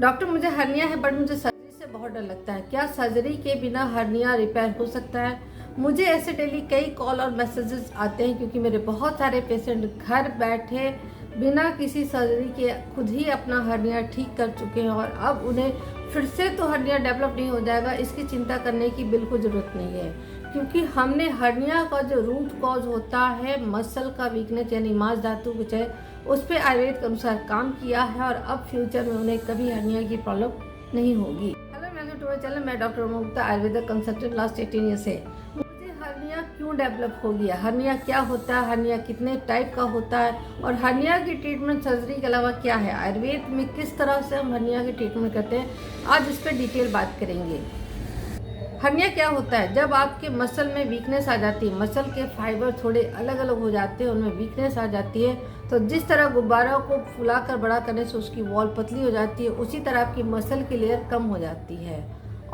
Doctor मुझे hernia है but मुझे सर्जरी से बहुत डर लगता है। क्या सर्जरी के बिना हर्निया रिपेयर हो सकता है? मुझे ऐसे डेली कई कॉल और मैसेजेस आते हैं क्योंकि मेरे बहुत सारे पेशेंट घर बैठे बिना किसी सर्जरी के खुद ही अपना हर्निया ठीक कर चुके हैं और अब उन्हें फिर से तो हर्निया डेवलप नहीं हो जाएगा इसकी चिंता करने की बिल्कुल ज़रूरत नहीं है, क्योंकि हमने हर्निया का जो रूट कॉज होता है मसल का वीकनेस यानी मांस धातु कुछ है उस पर आयुर्वेद के अनुसार काम किया है और अब फ्यूचर में उन्हें कभी हर्निया की प्रॉब्लम नहीं होगी। Hello welcome to my channel, मैं doctor Gupta Ayurvedic consultant last 18 year से। मुझे हर्निया क्यों डेवलप हो गया, हर्निया क्या होता है, हर्निया कितने टाइप का होता है और हर्निया की ट्रीटमेंट सर्जरी के अलावा क्या है, आयुर्वेद में किस तरह से हम हर्निया की ट्रीटमेंट करते हैं, आज इस पर डिटेल बात करेंगे। हर्निया क्या होता है? जब आपके मसल में वीकनेस आ जाती है, मसल के फाइबर थोड़े अलग अलग हो जाते हैं, उनमें वीकनेस आ जाती है, तो जिस तरह गुब्बारा को फुलाकर बड़ा करने से उसकी वॉल पतली हो जाती है, उसी तरह आपकी मसल की लेयर कम हो जाती है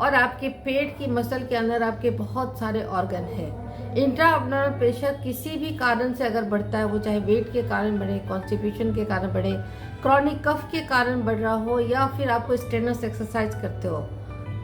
और आपके पेट की मसल के अंदर आपके बहुत सारे ऑर्गन हैं। इंट्रा एब्डोमिनल प्रेशर किसी भी कारण से अगर बढ़ता है, वो चाहे वेट के कारण बढ़े, कॉन्स्टिपेशन के कारण बढ़े, क्रॉनिक कफ के कारण बढ़ रहा हो या फिर आपको स्ट्रेनस एक्सरसाइज करते हो,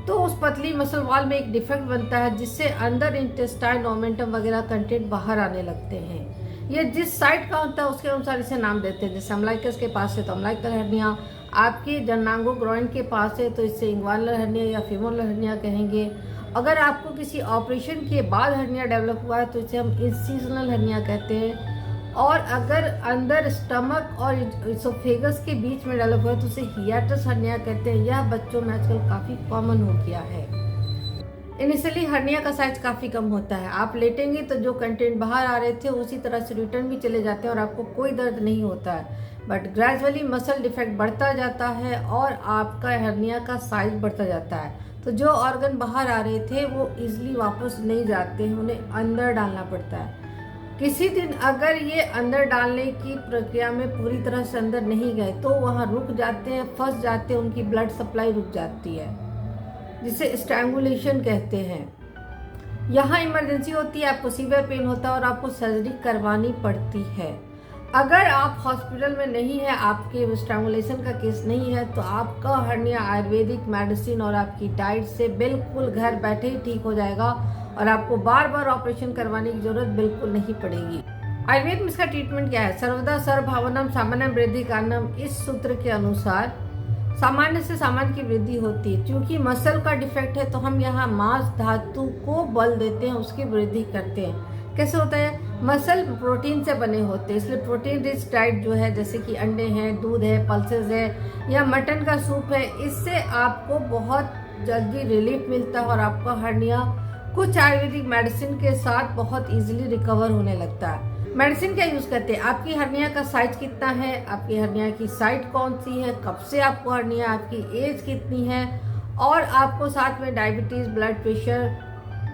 तो उस पतली मसल वॉल में एक डिफेक्ट बनता है जिससे अंदर इंटेस्टाइन ओमेंटम वगैरह कंटेंट बाहर आने लगते हैं। ये जिस साइड का होता है उसके अनुसार इसे नाम देते हैं। जैसे अम्लाइकस के पास है तो अम्लाइकल हर्निया, आपकी जननांगो ग्रोइन के पास है तो इसे इंग्वानल हर्निया या फीमोरल हर्निया कहेंगे। अगर आपको किसी ऑपरेशन के बाद हर्निया डेवलप हुआ है तो इसे हम इंसिजनल हर्निया कहते हैं। और अगर अंदर स्टमक और इसोफेगस के बीच में डेवलप हुआ है तो उसे हियाटस हर्निया कहते हैं। यह बच्चों में आजकल काफ़ी कॉमन हो गया है। इनिशियली हर्निया का साइज काफ़ी कम होता है, आप लेटेंगे तो जो कंटेंट बाहर आ रहे थे उसी तरह से रिटर्न भी चले जाते हैं और आपको कोई दर्द नहीं होता है, बट ग्रेजुअली मसल डिफेक्ट बढ़ता जाता है और आपका हर्निया का साइज बढ़ता जाता है, तो जो ऑर्गन बाहर आ रहे थे वो इजीली वापस नहीं जाते हैं, उन्हें अंदर डालना पड़ता है। किसी दिन अगर ये अंदर डालने की प्रक्रिया में पूरी तरह से अंदर नहीं गए तो वहाँ रुक जाते हैं, फंस जाते हैं, उनकी ब्लड सप्लाई रुक जाती है, जिसे स्ट्रैंगुलेशन कहते हैं। यहाँ इमरजेंसी होती है, आपको सीवियर पेन होता है और आपको सर्जरी करवानी पड़ती है। अगर आप हॉस्पिटल में नहीं है, आपके स्ट्रैंगुलेशन का केस नहीं है, तो आपका हर्निया आयुर्वेदिक मेडिसिन और आपकी डाइट से बिल्कुल घर बैठे ही ठीक हो जाएगा और आपको बार बार ऑपरेशन करवाने की जरूरत बिल्कुल नहीं पड़ेगी। आयुर्वेद में इसका ट्रीटमेंट क्या है? सर्वदा सर्वभावनम सामान्य वृद्धि कारणम, इस सूत्र के अनुसार सामान्य से सामान्य की वृद्धि होती है। क्योंकि मसल का डिफेक्ट है तो हम यहाँ मांस धातु को बल देते हैं, उसकी वृद्धि करते हैं। कैसे होता है? मसल प्रोटीन से बने होते हैं, इसलिए प्रोटीन रिच डाइट जो है जैसे कि अंडे हैं, दूध है, पल्सेस है या मटन का सूप है, इससे आपको बहुत जल्दी रिलीफ मिलता है और आपका हर्निया कुछ आयुर्वेदिक मेडिसिन के साथ बहुत इजीली रिकवर होने लगता है। मेडिसिन क्या यूज़ करते हैं? आपकी हर्निया का साइज कितना है, आपकी हर्निया की साइड कौन सी है, कब से आपको हर्निया, आपकी एज कितनी है और आपको साथ में डायबिटीज़, ब्लड प्रेशर,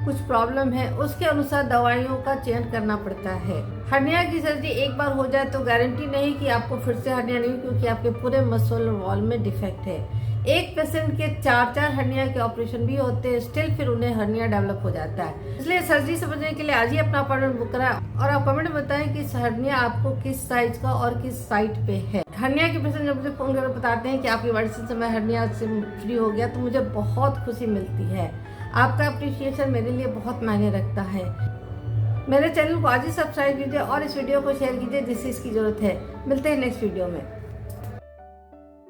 कुछ प्रॉब्लम है, उसके अनुसार दवाइयों का चयन करना पड़ता है। हर्निया की सर्जरी एक बार हो जाए तो गारंटी नहीं कि आपको फिर से हर्निया नहीं, क्योंकि आपके पूरे मसल वॉल में डिफेक्ट है। एक पेशेंट के 4 हर्निया के ऑपरेशन भी होते हैं, स्टिल फिर उन्हें हर्निया डेवलप हो जाता है। इसलिए सर्जरी समझने के लिए आज ही अपना अपॉइंटमेंट बुक कराएं और आप कमेंट में बताएं कि हर्निया आपको किस साइज का और किस साइड पे है। हर्निया के पेशेंट जब मुझे फोन करके बताते हैं कि आपकी मेडिसिन से मैं हर्निया से फ्री हो गया तो मुझे बहुत खुशी मिलती है। आपका अप्रिशिएशन मेरे लिए बहुत मायने रखता है। मेरे चैनल को आज ही सब्सक्राइब कीजिए और इस वीडियो को शेयर कीजिए जिससे इसकी जरूरत है। मिलते हैं नेक्स्ट वीडियो में।